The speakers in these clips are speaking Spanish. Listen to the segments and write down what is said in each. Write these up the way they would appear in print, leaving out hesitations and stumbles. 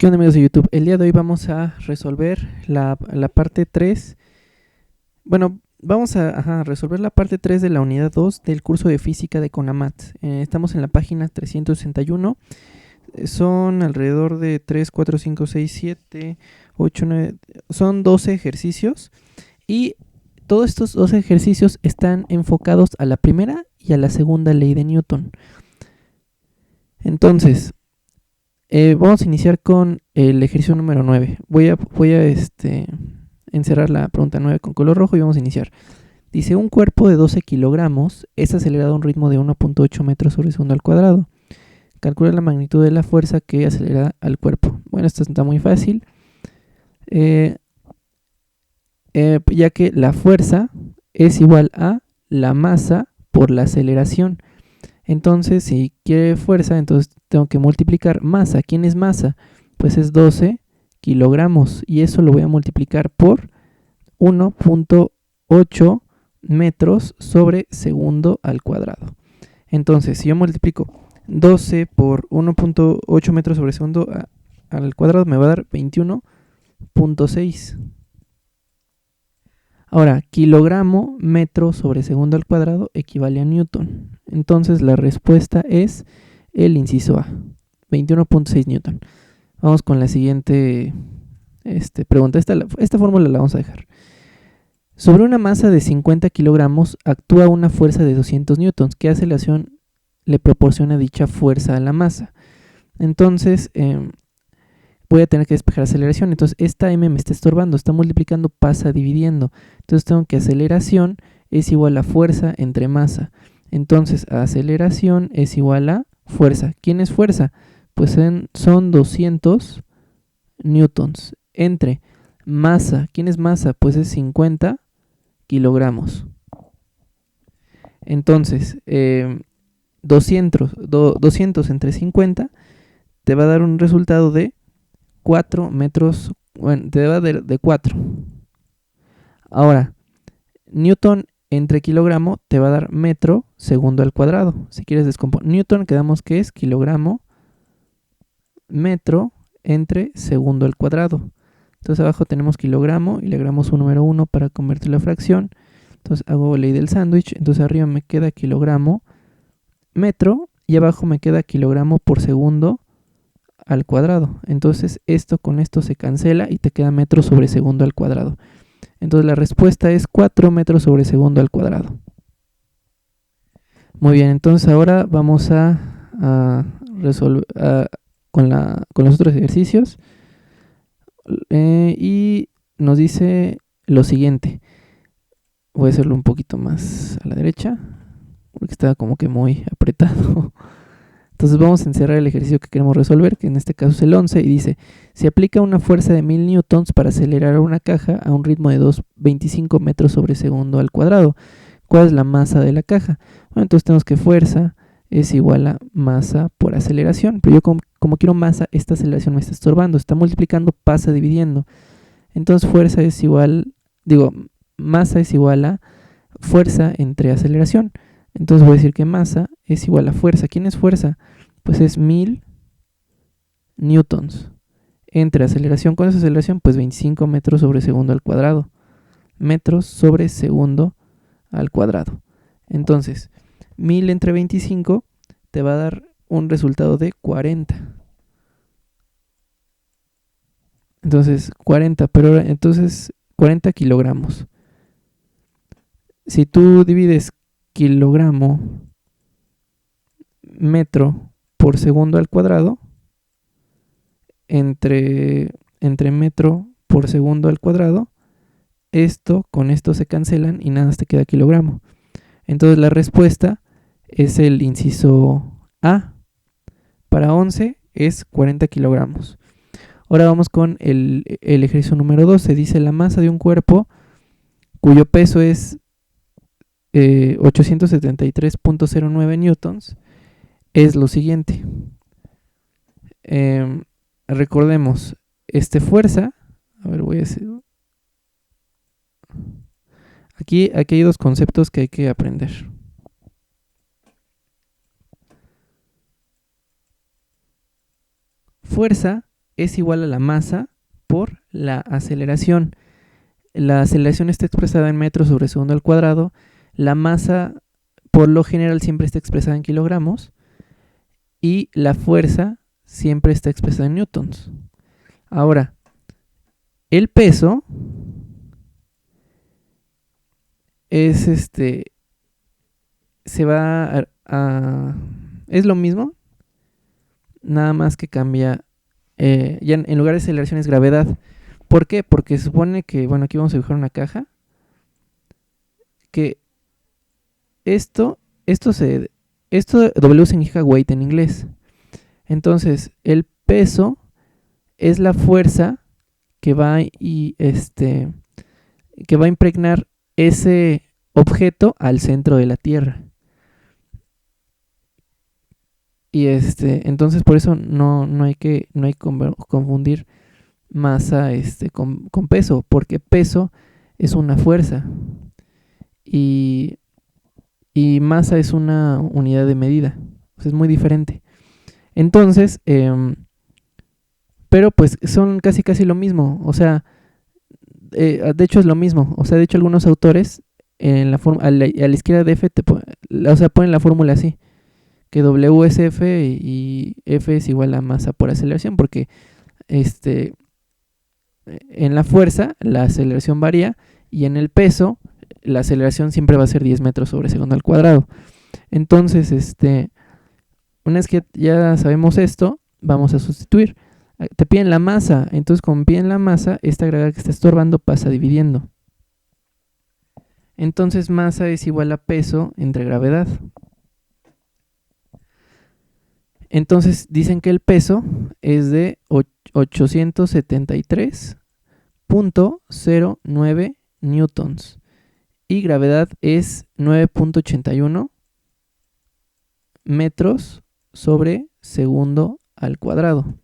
¿Qué onda, amigos de YouTube? El día de hoy vamos a resolver la parte 3. Bueno, vamos a resolver la parte 3 de la unidad 2 del curso de física de CONAMAT. Estamos en la página 361. Son alrededor de 3, 4, 5, 6, 7, 8, 9. Son 12 ejercicios. Y todos estos 12 ejercicios están enfocados a la primera y a la segunda ley de Newton. Entonces, vamos a iniciar con el ejercicio número 9. Voy a encerrar la pregunta 9 con color rojo y vamos a iniciar. Dice, un cuerpo de 12 kilogramos es acelerado a un ritmo de 1.8 metros sobre segundo al cuadrado. Calcula la magnitud de la fuerza que acelera al cuerpo. Bueno, esto está muy fácil, ya que la fuerza es igual a la masa por la aceleración. Entonces, si quiere fuerza, entonces tengo que multiplicar masa. ¿Quién es masa? Pues es 12 kilogramos. Y eso lo voy a multiplicar por 1.8 metros sobre segundo al cuadrado. Entonces, si yo multiplico 12 por 1.8 metros sobre segundo al cuadrado, me va a dar 21.6. Ahora, kilogramo metro sobre segundo al cuadrado equivale a newton. Entonces la respuesta es el inciso A, 21.6 newton. Vamos con la siguiente pregunta. Esta fórmula la vamos a dejar. Sobre una masa de 50 kilogramos actúa una fuerza de 200 newtons. ¿Qué aceleración le proporciona dicha fuerza a la masa? Entonces, voy a tener que despejar aceleración. Entonces esta m me está estorbando, está multiplicando, pasa dividiendo. Entonces tengo que aceleración es igual a fuerza entre masa. Entonces aceleración es igual a fuerza. ¿Quién es fuerza? Pues son 200 newtons entre masa. ¿Quién es masa? Pues es 50 kilogramos. Entonces 200 entre 50 te va a dar un resultado de 4 metros, bueno, te va a dar de 4. Ahora, newton entre kilogramo te va a dar metro segundo al cuadrado. Si quieres descomponer, newton quedamos que es kilogramo metro entre segundo al cuadrado. Entonces abajo tenemos kilogramo y le agregamos un número 1 para convertir la fracción. Entonces hago ley del sándwich. Entonces arriba me queda kilogramo metro y abajo me queda kilogramo por segundo al cuadrado. Entonces esto con esto se cancela y te queda metro sobre segundo al cuadrado. Entonces la respuesta es 4 metros sobre segundo al cuadrado. Muy bien, entonces ahora vamos a resolver con los otros ejercicios. Y nos dice lo siguiente. Voy a hacerlo un poquito más a la derecha porque está como que muy apretado. Entonces vamos a encerrar el ejercicio que queremos resolver, que en este caso es el 11, y dice, se aplica una fuerza de 1000 newtons para acelerar una caja a un ritmo de 2,25 metros sobre segundo al cuadrado. ¿Cuál es la masa de la caja? Bueno, entonces tenemos que fuerza es igual a masa por aceleración, pero yo como quiero masa, esta aceleración me está estorbando, está multiplicando, pasa dividiendo. Entonces fuerza es igual, masa es igual a fuerza entre aceleración. Entonces voy a decir que masa es igual a fuerza. ¿Quién es fuerza? Pues es 1000 newtons. Entre aceleración, con esa aceleración, pues 25 metros sobre segundo al cuadrado. Metros sobre segundo al cuadrado. Entonces, 1000 entre 25 te va a dar un resultado de 40. Entonces, 40, pero ahora, entonces 40 kilogramos. Si tú divides kilogramo metro por segundo al cuadrado entre metro por segundo al cuadrado, esto con esto se cancelan y nada más te queda kilogramo. Entonces la respuesta es el inciso A. Para 11 es 40 kilogramos. Ahora vamos con el ejercicio número 12. Dice la masa de un cuerpo cuyo peso es 873.09 newtons es lo siguiente. Recordemos, fuerza, a ver, voy a hacer. Aquí hay dos conceptos que hay que aprender. Fuerza es igual a la masa por la aceleración. La aceleración está expresada en metros sobre segundo al cuadrado. La masa, por lo general, siempre está expresada en kilogramos. Y la fuerza siempre está expresada en newtons. Ahora, el peso es se va es lo mismo, nada más que cambia, ya en lugar de aceleración es gravedad. ¿Por qué? Porque se supone que, bueno, aquí vamos a dibujar una caja, que esto W significa weight en inglés. Entonces, el peso es la fuerza que va que va a impregnar ese objeto al centro de la Tierra. Y entonces por eso no hay que confundir masa con peso, porque peso es una fuerza y masa es una unidad de medida. O sea, es muy diferente. Entonces, pero pues son casi lo mismo. O sea, de hecho es lo mismo. O sea, de hecho algunos autores a la izquierda de F ponen la fórmula así, que W es F y F es igual a masa por aceleración, porque en la fuerza la aceleración varía y en el peso la aceleración siempre va a ser 10 metros sobre segundo al cuadrado. Entonces, una vez que ya sabemos esto, vamos a sustituir. Te piden la masa, entonces como piden la masa, esta gravedad que está estorbando pasa dividiendo. Entonces masa es igual a peso entre gravedad. Entonces dicen que el peso es de 873.09 newtons y gravedad es 9.81 metros sobre segundo al cuadrado.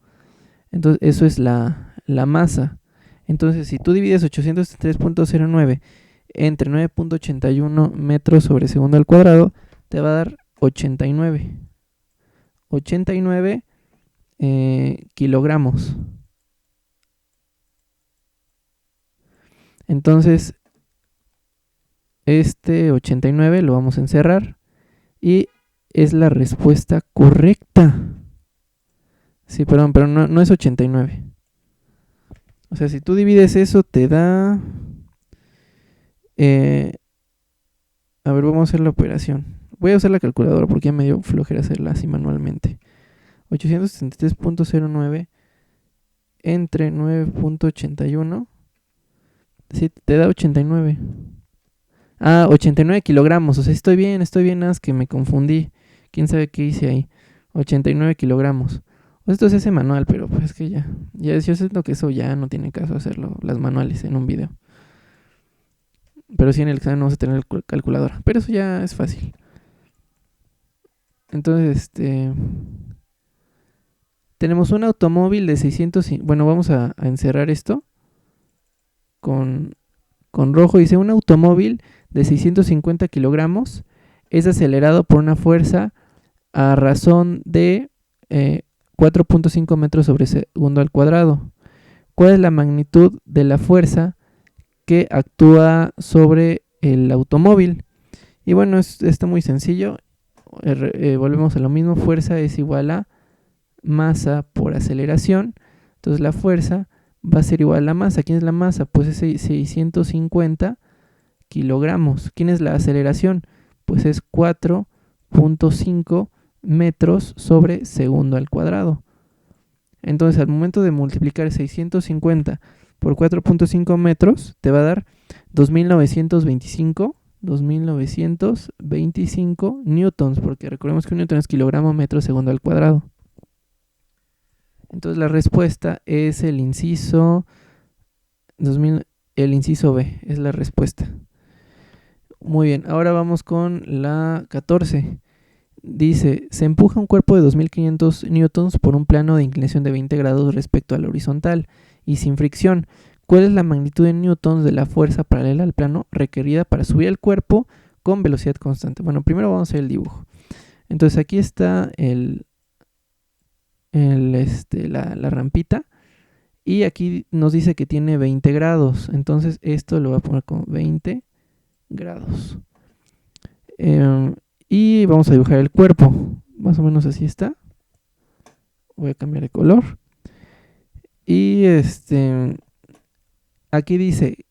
Entonces eso es la masa. Entonces si tú divides 873.09 entre 9.81 metros sobre segundo al cuadrado, te va a dar 89 kilogramos. Entonces 89 lo vamos a encerrar y es la respuesta correcta. Sí, perdón, pero no es 89. O sea, si tú divides eso te da... a ver, vamos a hacer la operación. Voy a usar la calculadora porque ya me dio flojera hacerla así manualmente. 863.09 entre 9.81. Sí, te da 89. 89 kilogramos. O sea, estoy bien, nada más que me confundí. Quién sabe qué hice ahí. 89 kilogramos. O sea, esto se hace manual, pero pues es que ya yo siento que eso ya no tiene caso hacerlo, las manuales en un video. Pero sí en el examen vamos a tener calculadora. Pero eso ya es fácil. Entonces, tenemos un automóvil de 600... Bueno, vamos a encerrar esto con rojo. Dice, un automóvil de 650 kilogramos es acelerado por una fuerza a razón de 4.5 metros sobre segundo al cuadrado. ¿Cuál es la magnitud de la fuerza que actúa sobre el automóvil? Y bueno, está muy sencillo. Volvemos a lo mismo. Fuerza es igual a masa por aceleración. Entonces la fuerza va a ser igual a la masa. ¿Quién es la masa? Pues es 650 kilogramos. ¿Quién es la aceleración? Pues es 4.5 metros sobre segundo al cuadrado. Entonces al momento de multiplicar 650 por 4.5 metros te va a dar 2925 newtons, porque recordemos que un newton es kilogramo metro segundo al cuadrado. Entonces la respuesta es el inciso B, es la respuesta. Muy bien, ahora vamos con la 14. Dice, se empuja un cuerpo de 2500 newtons por un plano de inclinación de 20 grados respecto al horizontal y sin fricción. ¿Cuál es la magnitud en newtons de la fuerza paralela al plano requerida para subir el cuerpo con velocidad constante? Bueno, primero vamos a hacer el dibujo. Entonces aquí está la rampita Y aquí nos dice que tiene 20 grados. Entonces esto lo voy a poner como 20 grados. Y vamos a dibujar el cuerpo. Más o menos así está. Voy a cambiar de color. Y aquí dice,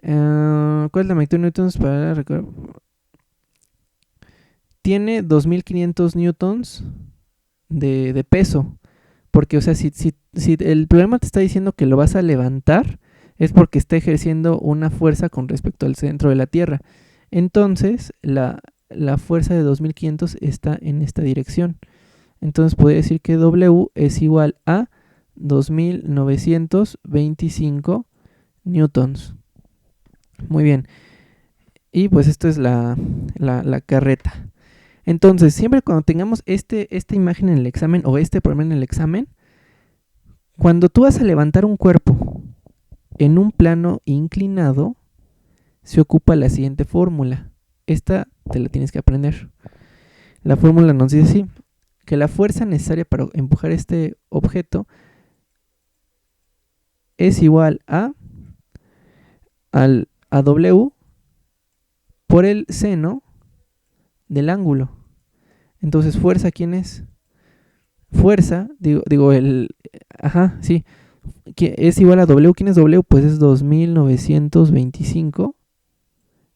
¿cuál es la magnitud de newtons para recordar? Tiene 2500 newtons de peso. Porque, o sea, si el problema te está diciendo que lo vas a levantar, es porque está ejerciendo una fuerza con respecto al centro de la Tierra. Entonces, la fuerza de 2500 está en esta dirección. Entonces, podría decir que W es igual a 2925 newtons. Muy bien. Y pues esto es la carreta. Entonces, siempre cuando tengamos esta imagen en el examen o este problema en el examen, cuando tú vas a levantar un cuerpo en un plano inclinado, se ocupa la siguiente fórmula. Esta te la tienes que aprender. La fórmula nos dice así, que la fuerza necesaria para empujar este objeto es igual a W por el seno del ángulo. Entonces, fuerza, ¿quién es? Fuerza, que es igual a W. ¿Quién es W? Pues es 2925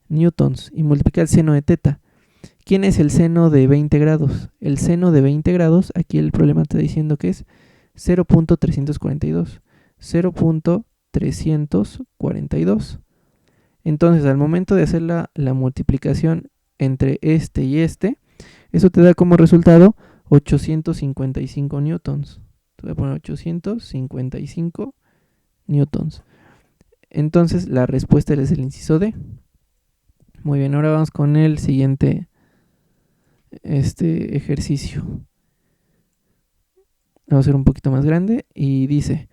newtons y multiplica el seno de teta. ¿Quién es el seno de 20 grados? El seno de 20 grados, aquí el problema está diciendo que es 0.342. 0.342. Entonces, al momento de hacer la multiplicación entre este y este, eso te da como resultado 855 newtons. Te voy a poner 855 newtons. Entonces, la respuesta es el inciso D. Muy bien, ahora vamos con el siguiente ejercicio. Vamos a hacer un poquito más grande y dice: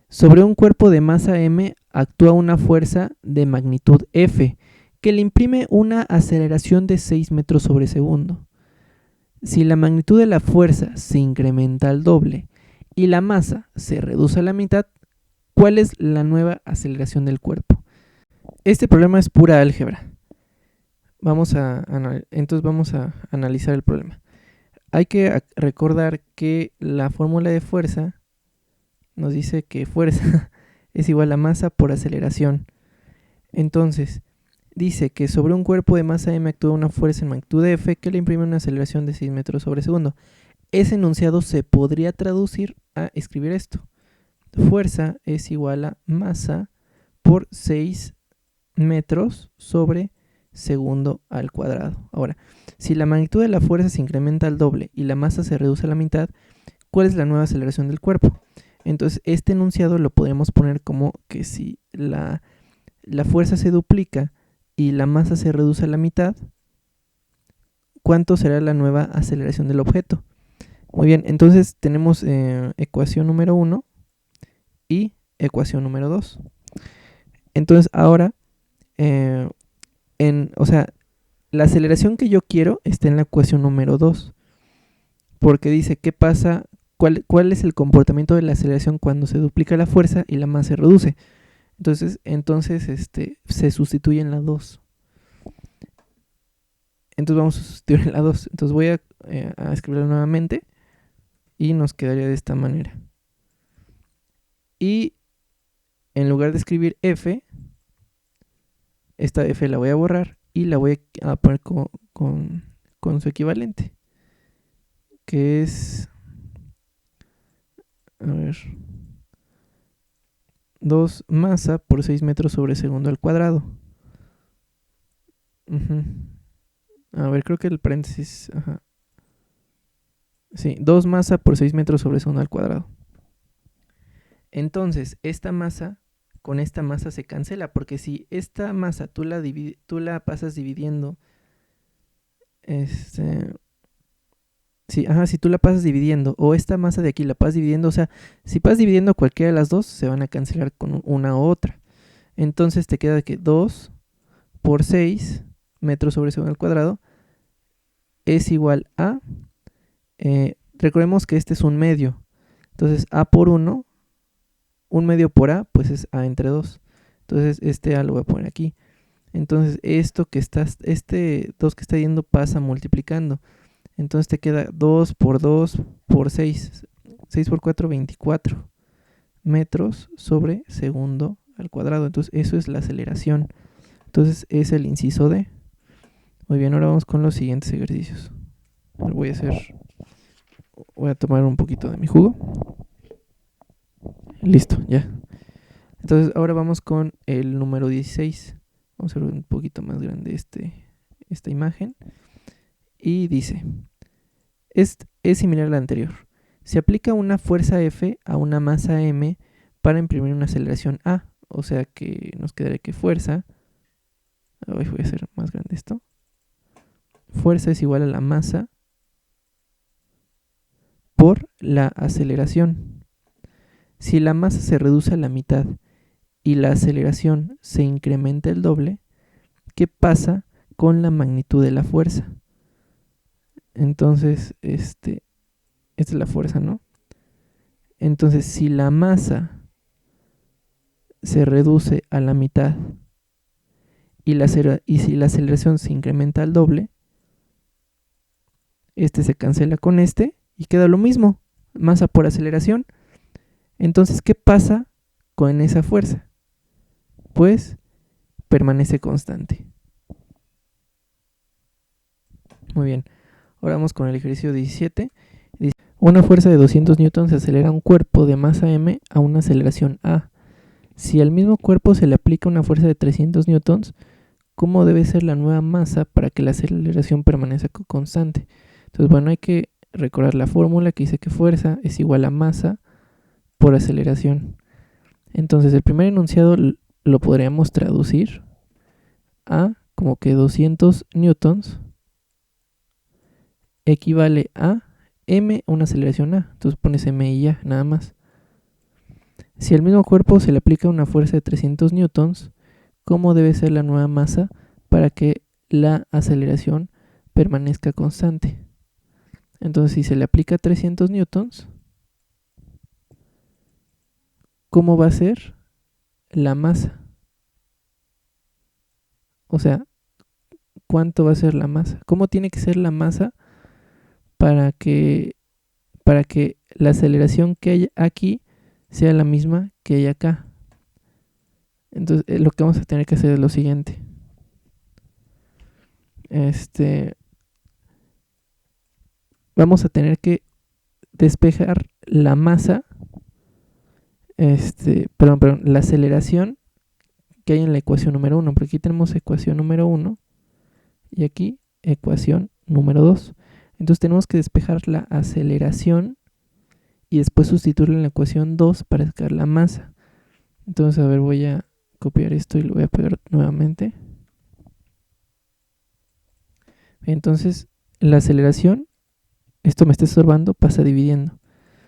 sobre un cuerpo de masa m actúa una fuerza de magnitud F que le imprime una aceleración de 6 metros sobre segundo. Si la magnitud de la fuerza se incrementa al doble y la masa se reduce a la mitad, ¿cuál es la nueva aceleración del cuerpo? Este problema es pura álgebra. Entonces vamos a analizar el problema. Hay que recordar que la fórmula de fuerza nos dice que fuerza es igual a masa por aceleración. Entonces, dice que sobre un cuerpo de masa m actúa una fuerza en magnitud F que le imprime una aceleración de 6 metros sobre segundo. Ese enunciado se podría traducir a escribir esto. Fuerza es igual a masa por 6 metros sobre segundo al cuadrado. Ahora, si la magnitud de la fuerza se incrementa al doble y la masa se reduce a la mitad, ¿cuál es la nueva aceleración del cuerpo? Entonces, este enunciado lo podemos poner como que si la fuerza se duplica y la masa se reduce a la mitad, ¿cuánto será la nueva aceleración del objeto? Muy bien, entonces tenemos ecuación número 1 y ecuación número 2. Entonces ahora, la aceleración que yo quiero está en la ecuación número 2, porque dice qué pasa, cuál es el comportamiento de la aceleración cuando se duplica la fuerza y la masa se reduce. Entonces se sustituye en la 2. Entonces vamos a sustituir en la 2. Entonces voy a escribirlo nuevamente y nos quedaría de esta manera. Y en lugar de escribir F, esta F la voy a borrar y la voy a poner con su equivalente, que es, a ver, 2 masa por 6 metros sobre segundo al cuadrado. A ver, creo que el paréntesis, sí, 2 masa por 6 metros sobre segundo al cuadrado. Entonces, esta masa con esta masa se cancela, porque si esta masa tú la pasas dividiendo, si tú la pasas dividiendo, o esta masa de aquí la pasas dividiendo, o sea, si pasas dividiendo cualquiera de las dos, se van a cancelar con una u otra. Entonces te queda que 2 por 6 metros sobre segundo al cuadrado es igual a, recordemos que este es un medio, entonces a por 1 1 medio por A, pues es A entre 2. Entonces este A lo voy a poner aquí. Entonces este 2 que está yendo pasa multiplicando. Entonces te queda 2 por 2 por 6. 6 por 4, 24 metros sobre segundo al cuadrado. Entonces eso es la aceleración. Entonces es el inciso D. Muy bien, ahora vamos con los siguientes ejercicios. Voy a tomar un poquito de mi jugo. Listo, ya. Entonces ahora vamos con el número 16. Vamos a hacer un poquito más grande esta imagen. Y dice, es similar a la anterior. Se aplica una fuerza F a una masa M para imprimir una aceleración A. O sea que nos quedaría que fuerza, voy a hacer más grande esto. Fuerza es igual a la masa por la aceleración. Si la masa se reduce a la mitad y la aceleración se incrementa el doble, ¿qué pasa con la magnitud de la fuerza? Entonces, esta es la fuerza, ¿no? Entonces, si la masa se reduce a la mitad y si la aceleración se incrementa al doble, este se cancela con este y queda lo mismo, masa por aceleración. Entonces, ¿qué pasa con esa fuerza? Pues permanece constante. Muy bien, ahora vamos con el ejercicio 17. Una fuerza de 200 newtons acelera un cuerpo de masa m a una aceleración a. Si al mismo cuerpo se le aplica una fuerza de 300 newtons, ¿cómo debe ser la nueva masa para que la aceleración permanezca constante? Entonces, bueno, hay que recordar la fórmula que dice que fuerza es igual a masa por aceleración. Entonces, el primer enunciado lo podríamos traducir a como que 200 newtons equivale a m, una aceleración a. Entonces pones m y ya, nada más. Si al mismo cuerpo se le aplica una fuerza de 300 newtons, ¿cómo debe ser la nueva masa para que la aceleración permanezca constante? Entonces, si se le aplica 300 newtons, ¿cómo va a ser la masa? O sea, ¿cuánto va a ser la masa? ¿Cómo tiene que ser la masa para que la aceleración que hay aquí sea la misma que hay acá? Entonces, lo que vamos a tener que hacer es lo siguiente. Vamos a tener que despejar la masa, la aceleración que hay en la ecuación número 1, porque aquí tenemos ecuación número 1 y aquí ecuación número 2. Entonces tenemos que despejar la aceleración y después sustituirla en la ecuación 2 para sacar la masa. Entonces, a ver, voy a copiar esto y lo voy a pegar nuevamente. Entonces, la aceleración, esto me está estorbando, pasa dividiendo.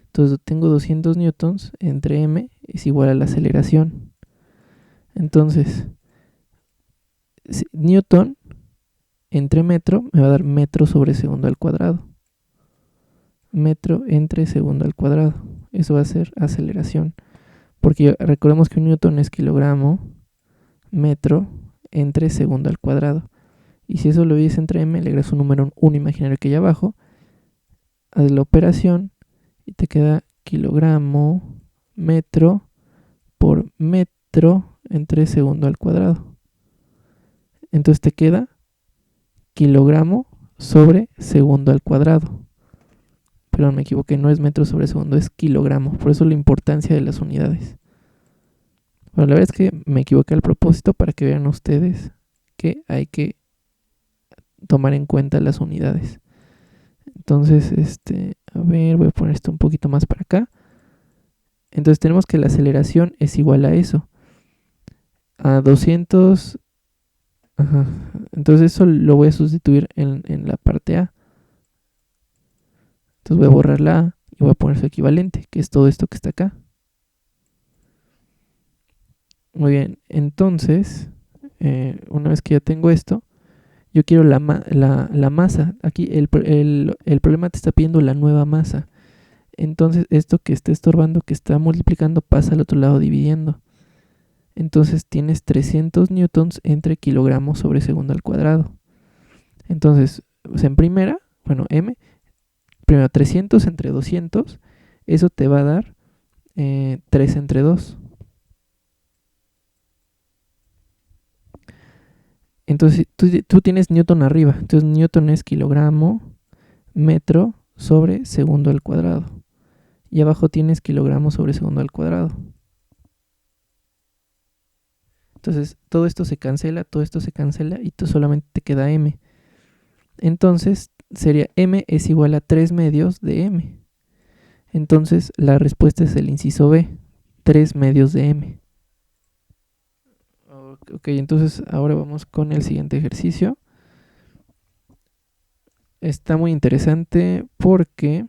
Entonces tengo 200 newtons entre m es igual a la aceleración. Entonces, newton entre metro me va a dar metro sobre segundo al cuadrado. Metro entre segundo al cuadrado. Eso va a ser aceleración. Porque recordemos que un newton es kilogramo metro entre segundo al cuadrado. Y si eso lo divides entre m, le agregas un número 1 imaginario que hay abajo. Haz la operación y te queda kilogramo metro por metro entre segundo al cuadrado. Entonces te queda kilogramo sobre segundo al cuadrado. Perdón, me equivoqué, no es metro sobre segundo, es kilogramo. Por eso la importancia de las unidades. Bueno, la verdad es que me equivoqué al propósito para que vean ustedes que hay que tomar en cuenta las unidades. Entonces, a ver, voy a poner esto un poquito más para acá. Entonces tenemos que la aceleración es igual a eso. A 200. Ajá. Entonces eso lo voy a sustituir en la parte A. Entonces voy a borrar la A y voy a poner su equivalente, que es todo esto que está acá. Muy bien, entonces, una vez que ya tengo esto, yo quiero la masa. Aquí el problema te está pidiendo la nueva masa. entonces esto que está estorbando, que está multiplicando, pasa al otro lado dividiendo. Entonces tienes 300 newtons entre kilogramos sobre segundo al cuadrado. Entonces, en primera, M, primero 300 entre 200, eso te va a dar 3 entre 2. Entonces tú tienes newton arriba, entonces newton es kilogramo metro sobre segundo al cuadrado. Y abajo tienes kilogramo sobre segundo al cuadrado. Entonces todo esto se cancela y solamente te queda m. Entonces sería m es igual a 3 medios de m. Entonces la respuesta es el inciso B, 3 medios de m. Ok, entonces ahora vamos con el siguiente ejercicio. Está muy interesante porque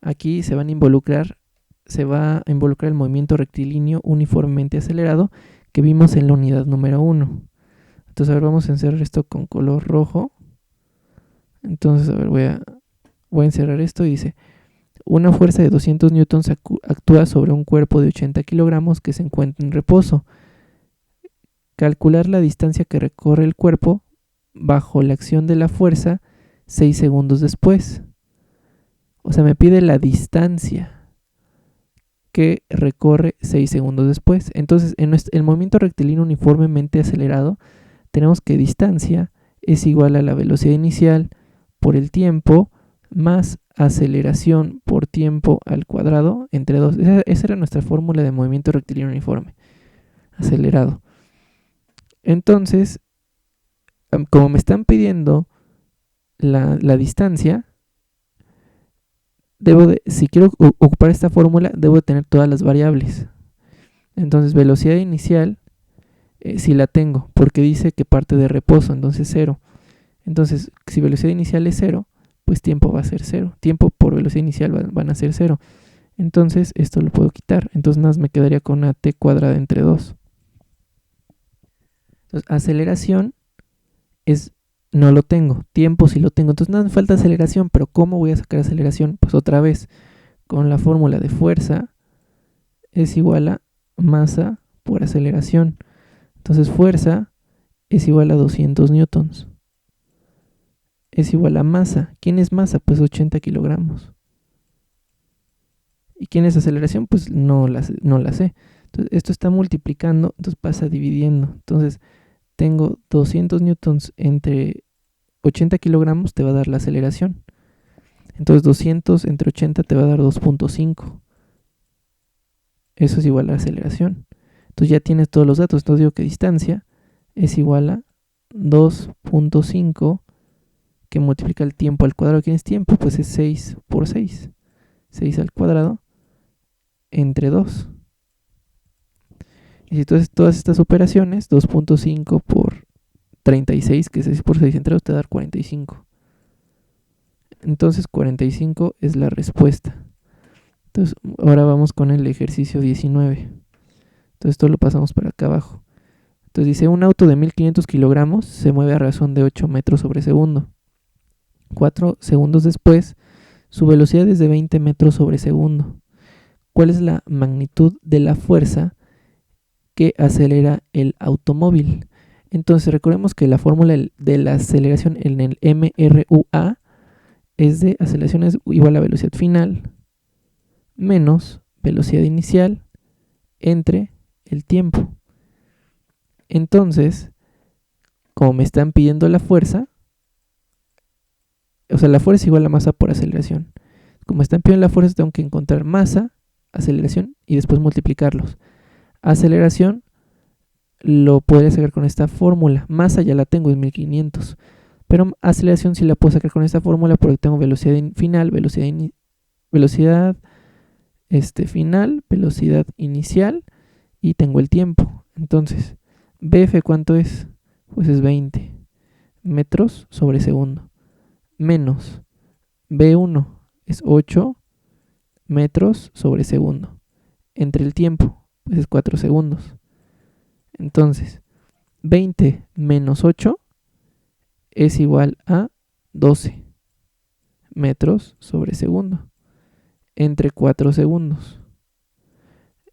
aquí se va a involucrar el movimiento rectilíneo uniformemente acelerado que vimos en la unidad número 1. Entonces, a ver, vamos a encerrar esto con color rojo. Entonces, a ver, voy a encerrar esto y dice: una fuerza de 200 newtons actúa sobre un cuerpo de 80 kilogramos que se encuentra en reposo. Calcular la distancia que recorre el cuerpo bajo la acción de la fuerza 6 segundos después. O sea, me pide la distancia que recorre 6 segundos después. Entonces, en el movimiento rectilíneo uniformemente acelerado, tenemos que distancia es igual a la velocidad inicial por el tiempo más aceleración por tiempo al cuadrado entre 2. Esa era nuestra fórmula de movimiento rectilíneo uniforme acelerado. Entonces, como me están pidiendo la distancia, si quiero ocupar esta fórmula, debo de tener todas las variables. Entonces, velocidad inicial, si la tengo, porque dice que parte de reposo, entonces 0. Entonces, si velocidad inicial es 0, pues tiempo va a ser 0. Tiempo por velocidad inicial van a ser 0. Entonces, esto lo puedo quitar. Entonces, nada más me quedaría con una t cuadrada entre 2. Entonces, aceleración no lo tengo. Tiempo sí lo tengo. Entonces, nada me falta aceleración. Pero ¿cómo voy a sacar aceleración? Pues otra vez, con la fórmula de fuerza es igual a masa por aceleración. Entonces, fuerza es igual a 200 newtons. Es igual a masa. ¿Quién es masa? Pues 80 kilogramos. ¿Y quién es aceleración? Pues no la sé. Entonces, esto está multiplicando, entonces pasa dividiendo. Entonces, tengo 200 newtons entre 80 kilogramos, te va a dar la aceleración. Entonces, 200 entre 80 te va a dar 2.5. Eso es igual a aceleración. Entonces, ya tienes todos los datos. Entonces, digo que distancia es igual a 2.5 que multiplica el tiempo al cuadrado. ¿Quién es tiempo? Pues es 6 por 6. 6 al cuadrado entre 2. Y si tú haces todas estas operaciones, 2.5 por 36, que es 6 por 6 entre 2, te va a dar 45. Entonces 45 es la respuesta. Entonces ahora vamos con el ejercicio 19. Entonces esto lo pasamos para acá abajo. Entonces dice: un auto de 1500 kilogramos se mueve a razón de 8 metros sobre segundo. 4 segundos después, su velocidad es de 20 metros sobre segundo. ¿Cuál es la magnitud de la fuerza que acelera el automóvil? Entonces recordemos que la fórmula de la aceleración en el MRUA es de aceleración es igual a velocidad final menos velocidad inicial entre el tiempo. Entonces, como me están pidiendo la fuerza, o sea, la fuerza es igual a masa por aceleración. Como están pidiendo la fuerza, tengo que encontrar masa, aceleración y después multiplicarlos. Aceleración lo podría sacar con esta fórmula. Masa ya la tengo, es 1500. Pero aceleración sí la puedo sacar con esta fórmula porque tengo velocidad final, velocidad final, velocidad inicial y tengo el tiempo. Entonces, BF ¿cuánto es? Pues es 20 metros sobre segundo. Menos B1 es 8 metros sobre segundo. Entre el tiempo, pues es 4 segundos. Entonces, 20 menos 8 es igual a 12 metros sobre segundo. entre 4 segundos.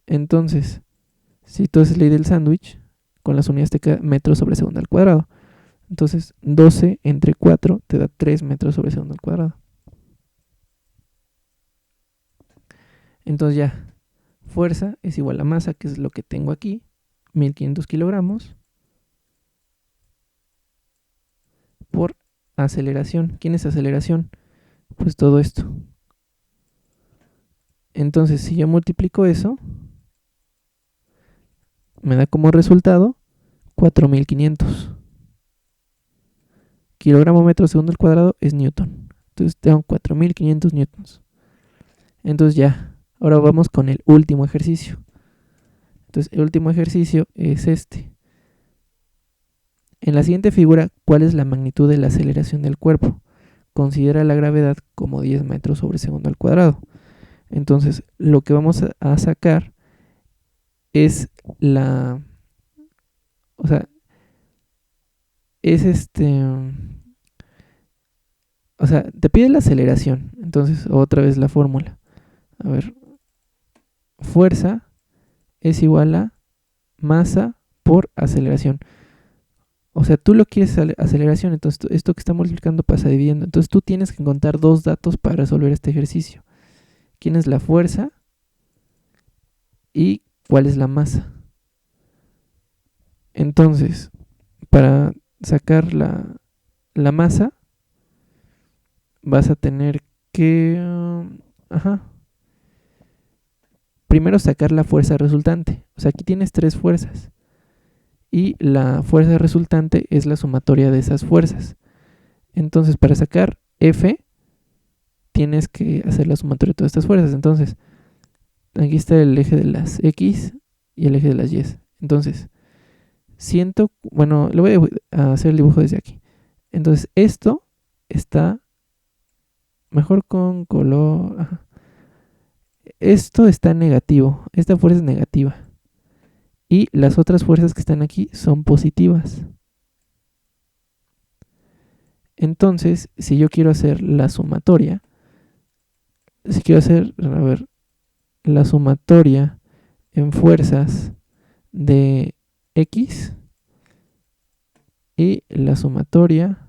Entonces, si tú haces ley del sándwich, con las unidades te queda metros sobre segundo al cuadrado. Entonces, 12 entre 4 te da 3 metros sobre segundo al cuadrado. Entonces ya, fuerza es igual a masa, que es lo que tengo aquí, 1500 kilogramos, por aceleración. ¿Quién es aceleración? Pues todo esto. Entonces, si yo multiplico eso, me da como resultado 4500. Kilogramo metro segundo al cuadrado es newton. Entonces tengo 4500 newtons. Entonces ya, ahora vamos con el último ejercicio. Entonces el último ejercicio es este. En la siguiente figura, ¿cuál es la magnitud de la aceleración del cuerpo? Considera la gravedad como 10 metros sobre segundo al cuadrado. Entonces lo que vamos a sacar es la... O sea, es o sea, te pide la aceleración. Entonces, otra vez la fórmula. A ver, fuerza es igual a masa por aceleración. O sea, tú lo quieres aceleración, entonces esto que está multiplicando pasa dividiendo. Entonces tú tienes que encontrar dos datos para resolver este ejercicio. ¿Quién es la fuerza? ¿Y cuál es la masa? Entonces, para sacar la masa, vas a tener que... primero sacar la fuerza resultante. O sea, aquí tienes tres fuerzas. Y la fuerza resultante es la sumatoria de esas fuerzas. Entonces, para sacar F, tienes que hacer la sumatoria de todas estas fuerzas. Entonces, aquí está el eje de las X y el eje de las Y. Entonces, bueno, le voy a hacer el dibujo desde aquí. Entonces, esto está mejor con color. Ajá. Esto está negativo. Esta fuerza es negativa. Y las otras fuerzas que están aquí son positivas. Entonces, si yo quiero hacer la sumatoria, si quiero hacer, a ver, la sumatoria en fuerzas de X y la sumatoria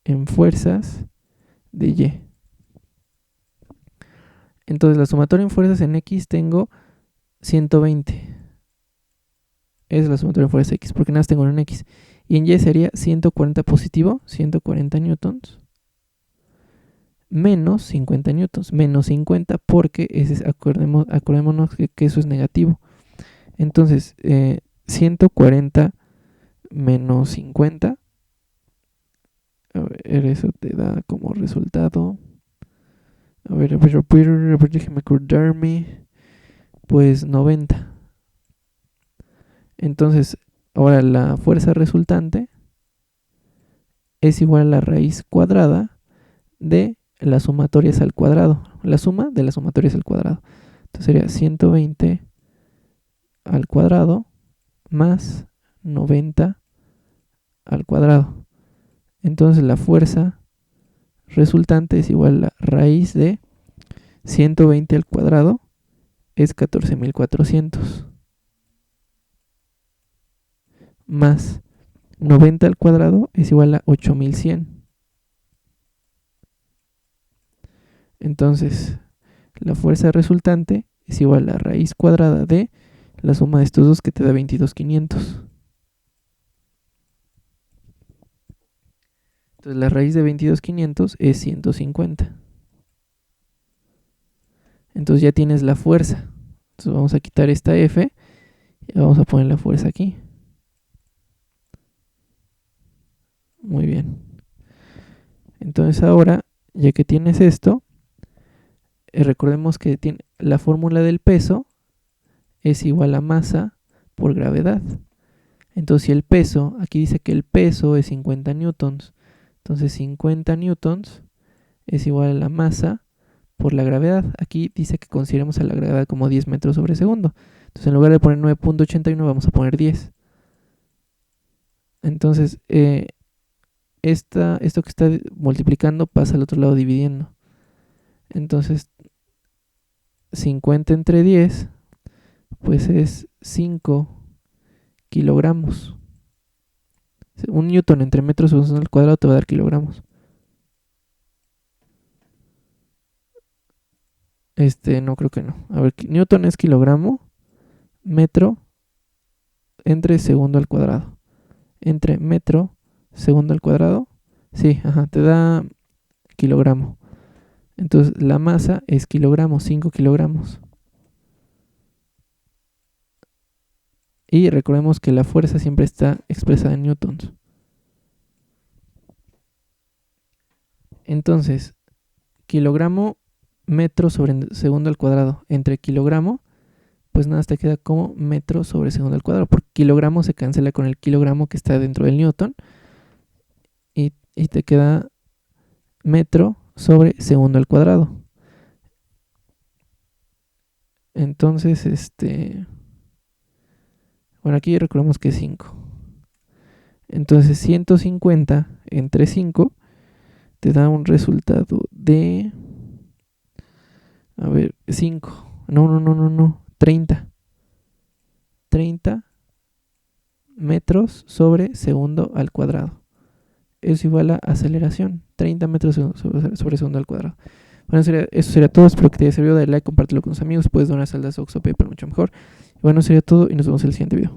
en fuerzas de Y. Entonces, la sumatoria en fuerzas en X tengo 120. Es la sumatoria en fuerzas X, porque nada más tengo en X. Y en Y sería 140 positivo, 140 newtons, menos 50 newtons, menos 50 porque acordémonos que eso es negativo. Entonces, 140 menos 50, a ver, eso te da como resultado, a ver, déjeme acordarme, pues 90. Entonces, ahora la fuerza resultante es igual a la raíz cuadrada de las sumatorias al cuadrado. La suma de las sumatorias al cuadrado. Entonces sería 120 al cuadrado más 90 al cuadrado. Entonces la fuerza resultante es igual a la raíz de 120 al cuadrado es 14.400 más 90 al cuadrado es igual a 8.100. Entonces, la fuerza resultante es igual a la raíz cuadrada de la suma de estos dos, que te da 22.500. Entonces, la raíz de 22.500 es 150. Entonces ya tienes la fuerza. Entonces vamos a quitar esta F y vamos a poner la fuerza aquí. Muy bien. Entonces ahora, ya que tienes esto, recordemos que la fórmula del peso es igual a masa por gravedad. Entonces si el peso, aquí dice que el peso es 50 newtons, entonces 50 newtons es igual a la masa por la gravedad. Aquí dice que consideremos a la gravedad como 10 metros sobre segundo. Entonces en lugar de poner 9.81 vamos a poner 10. Entonces esto que está multiplicando pasa al otro lado dividiendo. Entonces 50 entre 10, pues es 5 kilogramos. 1 newton entre metros sobre segundo al cuadrado te va a dar kilogramos. No creo que no. A ver, newton es kilogramo, metro entre segundo al cuadrado. Entre metro, segundo al cuadrado, sí, ajá, te da kilogramo. Entonces la masa es kilogramos, 5 kilogramos. Y recordemos que la fuerza siempre está expresada en newtons. Entonces, kilogramo metro sobre segundo al cuadrado entre kilogramo, pues nada, te queda como metro sobre segundo al cuadrado, porque kilogramo se cancela con el kilogramo que está dentro del newton y te queda metro sobre segundo al cuadrado. Entonces, bueno, aquí recordemos que es 5. Entonces 150 entre 5 te da un resultado de, a ver, 5. No, 30. 30 metros sobre segundo al cuadrado. Es igual a aceleración. 30 metros sobre segundo al cuadrado. Bueno, eso sería todo. Espero que te haya servido. Dale like, compártelo con tus amigos. Puedes donar saldas Oxxo, PayPal, mucho mejor. Y bueno, sería todo y nos vemos en el siguiente video.